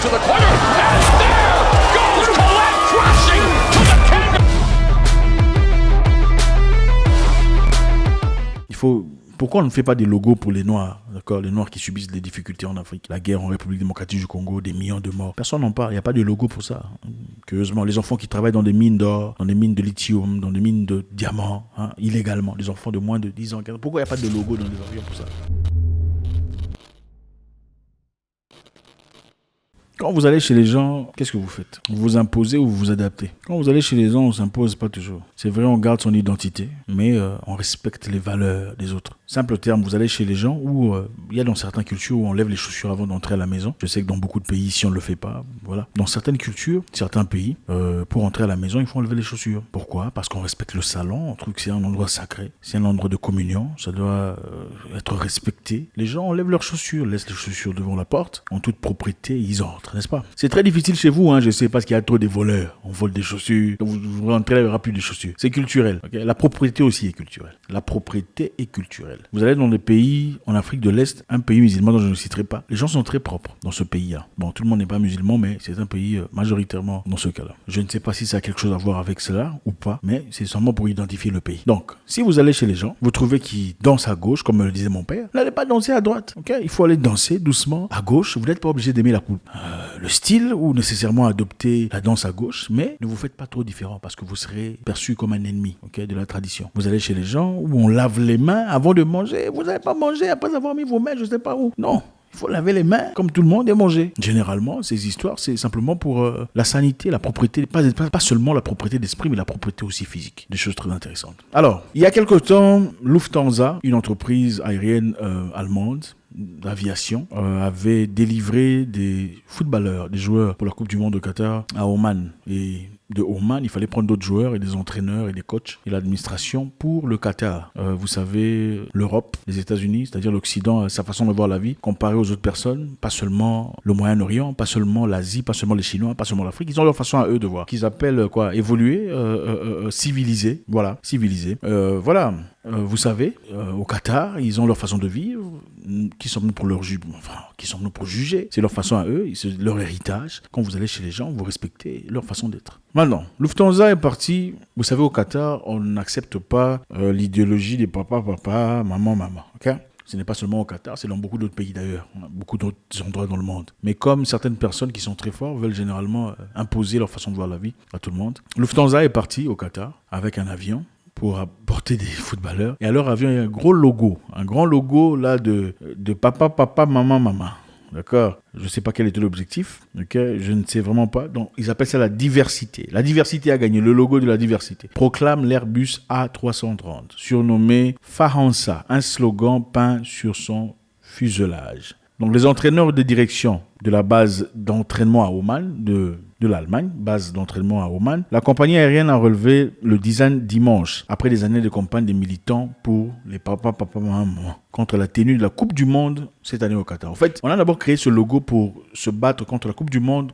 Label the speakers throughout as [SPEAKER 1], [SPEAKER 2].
[SPEAKER 1] to the corner, and there goes Colette crashing to the canvas.
[SPEAKER 2] Pourquoi on ne fait pas des logos pour les Noirs, d'accord? Les Noirs qui subissent des difficultés en Afrique, la guerre en République démocratique du Congo, des millions de morts. Personne n'en parle, il n'y a pas de logo pour ça. Curieusement, les enfants qui travaillent dans des mines d'or, dans des mines de lithium, dans des mines de diamants, illégalement, les enfants de moins de 10 ans, 15 ans. Pourquoi il n'y a pas de logo dans les avions pour ça? Quand vous allez chez les gens, qu'est-ce que vous faites? Vous vous imposez ou vous vous adaptez? Quand vous allez chez les gens, on ne s'impose pas toujours. C'est vrai, on garde son identité, mais on respecte les valeurs des autres. Simple terme, vous allez chez les gens où il y a dans certaines cultures où on lève les chaussures avant d'entrer à la maison. Je sais que dans beaucoup de pays, ici, on ne le fait pas. Voilà. Dans certaines cultures, certains pays, pour entrer à la maison, il faut enlever les chaussures. Pourquoi? Parce qu'on respecte le salon. On trouve que c'est un endroit sacré. C'est un endroit de communion. Ça doit être respecté. Les gens enlèvent leurs chaussures, laissent les chaussures devant la porte. En toute propriété, ils entrent, n'est-ce pas? C'est très difficile chez vous, je sais, parce qu'il y a trop des voleurs. On vole des chaussures. Donc vous rentrez là, il n'y aura plus de chaussures. C'est culturel. Okay? La propriété aussi est culturelle. La propriété est culturelle. Vous allez dans des pays en Afrique de l'Est, un pays musulman dont je ne citerai pas. Les gens sont très propres dans ce pays-là. Bon, tout le monde n'est pas musulman, mais c'est un pays majoritairement dans ce cas-là. Je ne sais pas si ça a quelque chose à voir avec cela ou pas, mais c'est seulement pour identifier le pays. Donc, si vous allez chez les gens, vous trouvez qu'ils dansent à gauche, comme me le disait mon père, n'allez pas danser à droite. Okay? Il faut aller danser doucement à gauche. Vous n'êtes pas obligé d'aimer le style ou nécessairement adopter la danse à gauche, mais ne vous faites pas trop différent parce que vous serez perçu comme un ennemi, de la tradition. Vous allez chez les gens où on lave les mains avant de manger. Vous n'allez pas manger après avoir mis vos mains, je ne sais pas où. Non. Il faut laver les mains comme tout le monde et manger. Généralement, ces histoires, c'est simplement pour la sanité, la propriété, pas seulement la propriété d'esprit, mais la propriété aussi physique. Des choses très intéressantes. Alors, il y a quelque temps, Lufthansa, une entreprise aérienne allemande, d'aviation, avait délivré des footballeurs, des joueurs pour la Coupe du Monde au Qatar à Oman. Et de Oman, il fallait prendre d'autres joueurs et des entraîneurs et des coachs et l'administration pour le Qatar. Vous savez, l'Europe, les États-Unis, c'est-à-dire l'Occident, sa façon de voir la vie, comparée aux autres personnes, pas seulement le Moyen-Orient, pas seulement l'Asie, pas seulement les Chinois, pas seulement l'Afrique, ils ont leur façon à eux de voir, qu'ils appellent évoluer, civiliser, voilà, civiliser. Vous savez, au Qatar, ils ont leur façon de vivre. Qui sommes-nous pour qui sommes-nous pour juger? C'est leur façon à eux, c'est leur héritage. Quand vous allez chez les gens, vous respectez leur façon d'être. Maintenant, Lufthansa est parti. Vous savez, au Qatar, on n'accepte pas l'idéologie des papa, maman. Ok? Ce n'est pas seulement au Qatar, c'est dans beaucoup d'autres pays d'ailleurs, beaucoup d'autres endroits dans le monde. Mais comme certaines personnes qui sont très fortes veulent généralement imposer leur façon de voir la vie à tout le monde, Lufthansa est parti au Qatar avec un avion pour apporter des footballeurs. Et à leur avion, il y a un grand logo là de papa, maman. D'accord? Je ne sais pas quel était l'objectif. Okay? Je ne sais vraiment pas. Donc, ils appellent ça la diversité. La diversité a gagné, le logo de la diversité. Proclame l'Airbus A330, surnommé Faransa, un slogan peint sur son fuselage. Donc, les entraîneurs de direction de la base d'entraînement à Oman, de l'Allemagne, base d'entraînement à Oman, la compagnie aérienne a relevé le design dimanche, après des années de campagne des militants pour les papa, maman, contre la tenue de la Coupe du Monde cette année au Qatar. En fait, on a d'abord créé ce logo pour se battre contre la Coupe du Monde,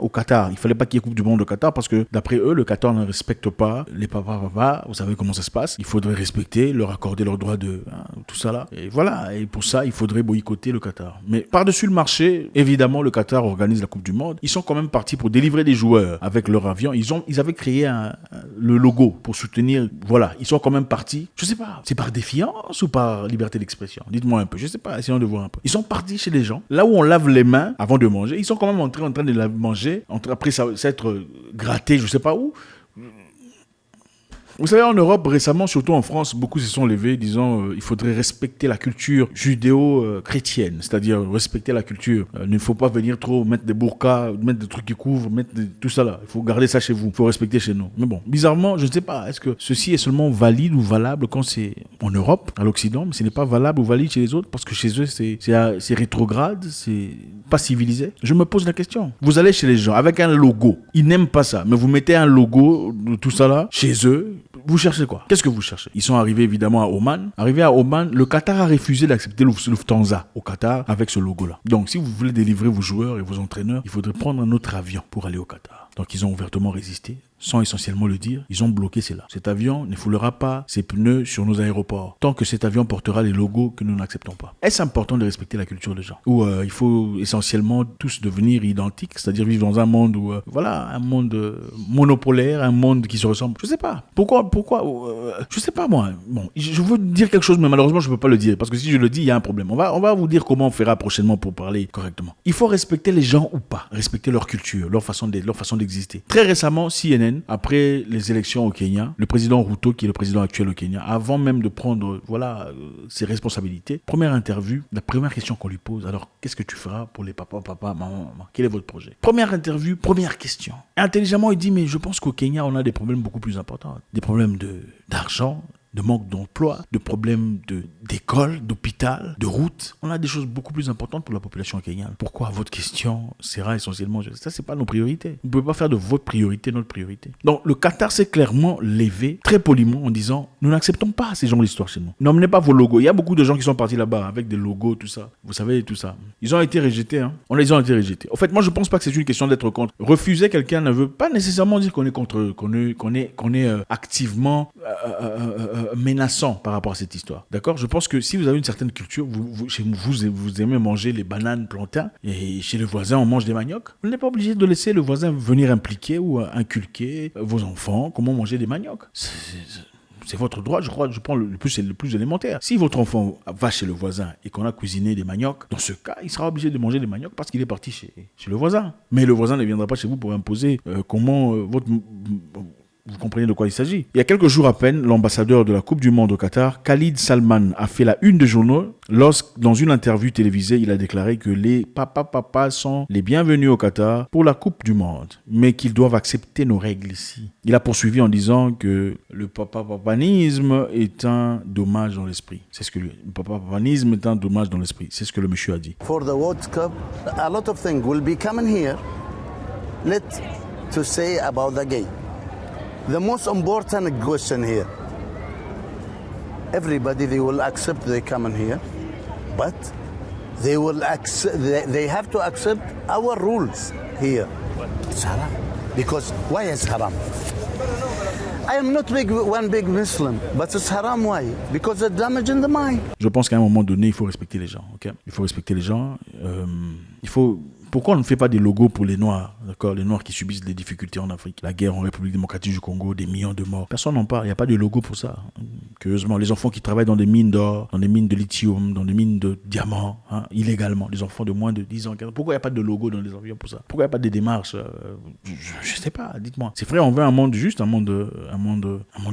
[SPEAKER 2] au Qatar. Il ne fallait pas qu'il y ait Coupe du Monde au Qatar parce que, d'après eux, le Qatar ne respecte pas les papa. Vous savez comment ça se passe. Il faudrait respecter, leur accorder leur droit de tout ça là. Et voilà. Et pour ça, il faudrait boycotter le Qatar. Mais par-dessus le marché, évidemment, le Qatar organise la Coupe du Monde. Ils sont quand même partis pour délivrer des joueurs avec leur avion. Ils avaient créé le logo pour soutenir. Voilà. Ils sont quand même partis. Je ne sais pas. C'est par défiance ou par liberté d'expression? Dites-moi un peu. Je ne sais pas. Essayons de voir un peu. Ils sont partis chez les gens. Là où on lave les mains avant de manger. Ils sont quand même en train de la manger. Après s'être grattés, je ne sais pas où. Vous savez, en Europe, récemment, surtout en France, beaucoup se sont levés disant il faudrait respecter la culture judéo-chrétienne, c'est-à-dire respecter la culture. Il ne faut pas venir trop mettre des burqas, mettre des trucs qui couvrent, tout ça là. Il faut garder ça chez vous, il faut respecter chez nous. Mais bon, bizarrement, je ne sais pas, est-ce que ceci est seulement valide ou valable quand c'est en Europe, à l'Occident, mais ce n'est pas valable ou valide chez les autres parce que chez eux, c'est rétrograde, c'est pas civilisé. Je me pose la question. Vous allez chez les gens avec un logo, ils n'aiment pas ça, mais vous mettez un logo de tout ça là, chez eux. Vous cherchez quoi? Qu'est-ce que vous cherchez? Ils sont arrivés évidemment à Oman. Arrivés à Oman, le Qatar a refusé d'accepter Lufthansa au Qatar avec ce logo-là. Donc, si vous voulez délivrer vos joueurs et vos entraîneurs, il faudrait prendre un autre avion pour aller au Qatar. Donc, ils ont ouvertement résisté. sans essentiellement le dire, ils ont bloqué cela. Cet avion ne foulera pas ses pneus sur nos aéroports tant que cet avion portera les logos que nous n'acceptons pas. Est-ce important de respecter la culture des gens? Ou il faut essentiellement tous devenir identiques, c'est-à-dire vivre dans un monde où, un monde monopolaire, un monde qui se ressemble? Je sais pas. Pourquoi je sais pas moi. Bon, je veux dire quelque chose, mais malheureusement je peux pas le dire parce que si je le dis, il y a un problème. On va vous dire comment on fera prochainement pour parler correctement. Il faut respecter les gens ou pas, respecter leur culture, leur façon d'exister. Très récemment, CNN, après les élections au Kenya, le président Ruto, qui est le président actuel au Kenya, avant même de prendre ses responsabilités, première interview, la première question qu'on lui pose, alors qu'est-ce que tu feras pour les papa, maman, quel est votre projet? Première interview, première question. Intelligemment, il dit, mais je pense qu'au Kenya, on a des problèmes beaucoup plus importants. Des problèmes d'argent, de manque d'emploi, de problèmes d'école, d'hôpital, de route. On a des choses beaucoup plus importantes pour la population kenyane. Pourquoi votre question sera essentiellement... Ça, c'est pas nos priorités. Vous ne pouvez pas faire de votre priorité notre priorité. Donc, le Qatar s'est clairement levé, très poliment, en disant, nous n'acceptons pas ces genres d'histoire chez nous. N'emmenez pas vos logos. Il y a beaucoup de gens qui sont partis là-bas avec des logos, tout ça. Vous savez, tout ça. Ils ont été rejetés. Ils ont été rejetés. En fait, moi, je pense pas que c'est une question d'être contre. Refuser quelqu'un ne veut pas nécessairement dire qu'on est contre, qu'on est activement... menaçant par rapport à cette histoire. D'accord? Je pense que si vous avez une certaine culture, vous aimez manger les bananes plantains et chez le voisin, on mange des maniocs, vous n'êtes pas obligé de laisser le voisin venir impliquer ou inculquer vos enfants comment manger des maniocs. C'est votre droit, je crois, je prends le plus élémentaire. Si votre enfant va chez le voisin et qu'on a cuisiné des maniocs, dans ce cas, il sera obligé de manger des maniocs parce qu'il est parti chez le voisin. Mais le voisin ne viendra pas chez vous pour imposer vous comprenez de quoi il s'agit. Il y a quelques jours à peine, l'ambassadeur de la Coupe du Monde au Qatar, Khalid Salman, a fait la une de journaux dans une interview télévisée, il a déclaré que les papas sont les bienvenus au Qatar pour la Coupe du Monde, mais qu'ils doivent accepter nos règles ici. Il a poursuivi en disant que le papanisme est un dommage dans l'esprit. Le papanisme est un dommage dans l'esprit. C'est ce que le monsieur a dit.
[SPEAKER 3] For the World Cup, a lot of things will be coming here. Let's to say about the game. The most important question here, everybody they will accept they come in here, but they have to accept our rules here. It's haram. Because why is haram? I am not one big Muslim, but it's haram. Why? Because it's damaging the mind.
[SPEAKER 2] Je pense qu'à un moment donné, il faut respecter les gens. Okay? Il faut respecter les gens. Pourquoi on ne fait pas des logos pour les Noirs, d'accord? Les Noirs qui subissent des difficultés en Afrique, la guerre en République démocratique du Congo, des millions de morts. Personne n'en parle, il n'y a pas de logo pour ça. Curieusement, les enfants qui travaillent dans des mines d'or, dans des mines de lithium, dans des mines de diamants, illégalement, les enfants de moins de 10 ans, 15 ans. Pourquoi il n'y a pas de logo dans les avions pour ça? Pourquoi il n'y a pas de démarches? Je ne sais pas, dites-moi. C'est vrai, on veut un monde juste, un monde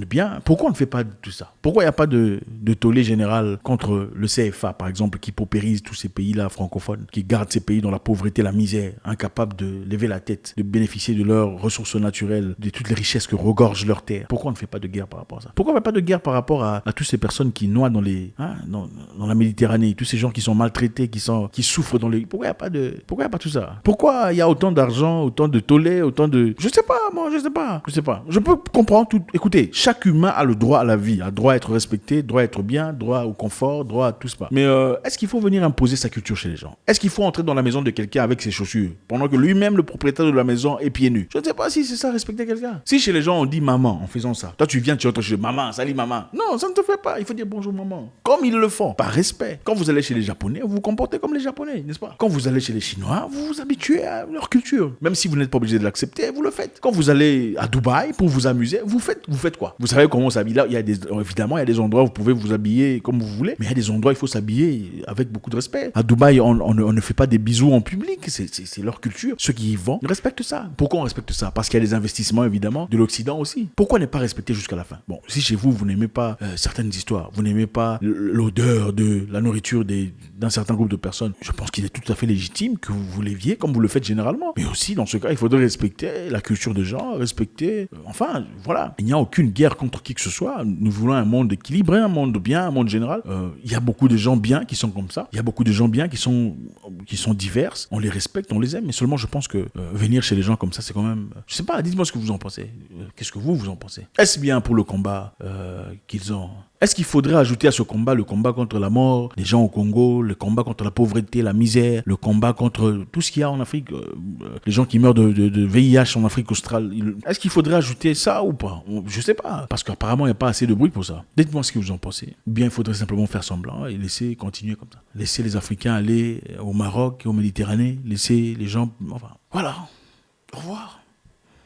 [SPEAKER 2] bien. Pourquoi on ne fait pas tout ça? Pourquoi il n'y a pas de tollé général contre le CFA, par exemple, qui paupérise tous ces pays-là francophones, qui gardent ces pays dans la pauvreté, la misère, incapables de lever la tête, de bénéficier de leurs ressources naturelles, de toutes les richesses que regorgent leurs terres. Pourquoi on ne fait pas de guerre par rapport à ça? Pourquoi on ne fait pas de guerre par rapport à toutes ces personnes qui noient dans la Méditerranée, tous ces gens qui sont maltraités, qui souffrent dans les... Pourquoi il n'y a pas tout ça? Pourquoi il y a autant d'argent, autant de tollés, autant de... Je sais pas. Je peux comprendre tout. Écoutez, chaque humain a le droit à la vie, a le droit à être respecté, droit à être bien, droit au confort, droit à tout ça. Mais est-ce qu'il faut venir imposer sa culture chez les gens? Est-ce qu'il faut entrer dans la maison de quelqu'un avec ses chaussures pendant que lui-même, le propriétaire de la maison, est pieds nus? Je ne sais pas si c'est ça, respecter quelqu'un. Si chez les gens, on dit maman en faisant ça, toi tu viens, tu entres chez maman, salut maman. Non, ça ne te fait pas. Il faut dire bonjour maman. Comme ils le font, par respect. Quand vous allez chez les Japonais, vous vous comportez comme les Japonais, n'est-ce pas? Quand vous allez chez les Chinois, vous vous habituez à leur culture. Même si vous n'êtes pas obligé de l'accepter, vous le faites. Quand vous allez à Dubaï pour vous amuser, vous faites quoi? Vous savez comment on s'habille là? Évidemment, il y a des endroits où vous pouvez vous habiller comme vous voulez, mais il y a des endroits où il faut s'habiller avec beaucoup de respect. À Dubaï, on ne fait pas des bisous en public. C'est leur culture. Ceux qui y vont respectent ça. Pourquoi on respecte ça? Parce qu'il y a des investissements, évidemment, de l'Occident aussi. Pourquoi ne pas respecter jusqu'à la fin? Bon, si chez vous, vous n'aimez pas certaines histoires, vous n'aimez pas l'odeur de la nourriture d'un certain groupe de personnes, je pense qu'il est tout à fait légitime que vous l'éviez comme vous le faites généralement. Mais aussi, dans ce cas, il faudrait respecter la culture des gens, respecter... enfin, voilà. Il n'y a aucune guerre contre qui que ce soit. Nous voulons un monde équilibré, un monde bien, un monde général. Il y a beaucoup de gens bien qui sont comme ça. Il y a beaucoup de gens bien qui sont divers. On les respecte, on les aime. Mais seulement, je pense que venir chez les gens comme ça, c'est quand même... Je sais pas, dites-moi ce que vous en pensez. Qu'est-ce que vous en pensez? Est-ce bien pour le combat qu'ils ont? Est-ce qu'il faudrait ajouter à ce combat le combat contre la mort des gens au Congo, le combat contre la pauvreté, la misère, le combat contre tout ce qu'il y a en Afrique, les gens qui meurent de VIH en Afrique australe? Est-ce qu'il faudrait ajouter ça ou pas? Je sais pas, parce qu'apparemment, il n'y a pas assez de bruit pour ça. Dites-moi ce que vous en pensez. Ou bien il faudrait simplement faire semblant et laisser continuer comme ça. Laisser les Africains aller au Maroc et au Méditerranée, laisser les gens... Enfin, voilà. Au revoir.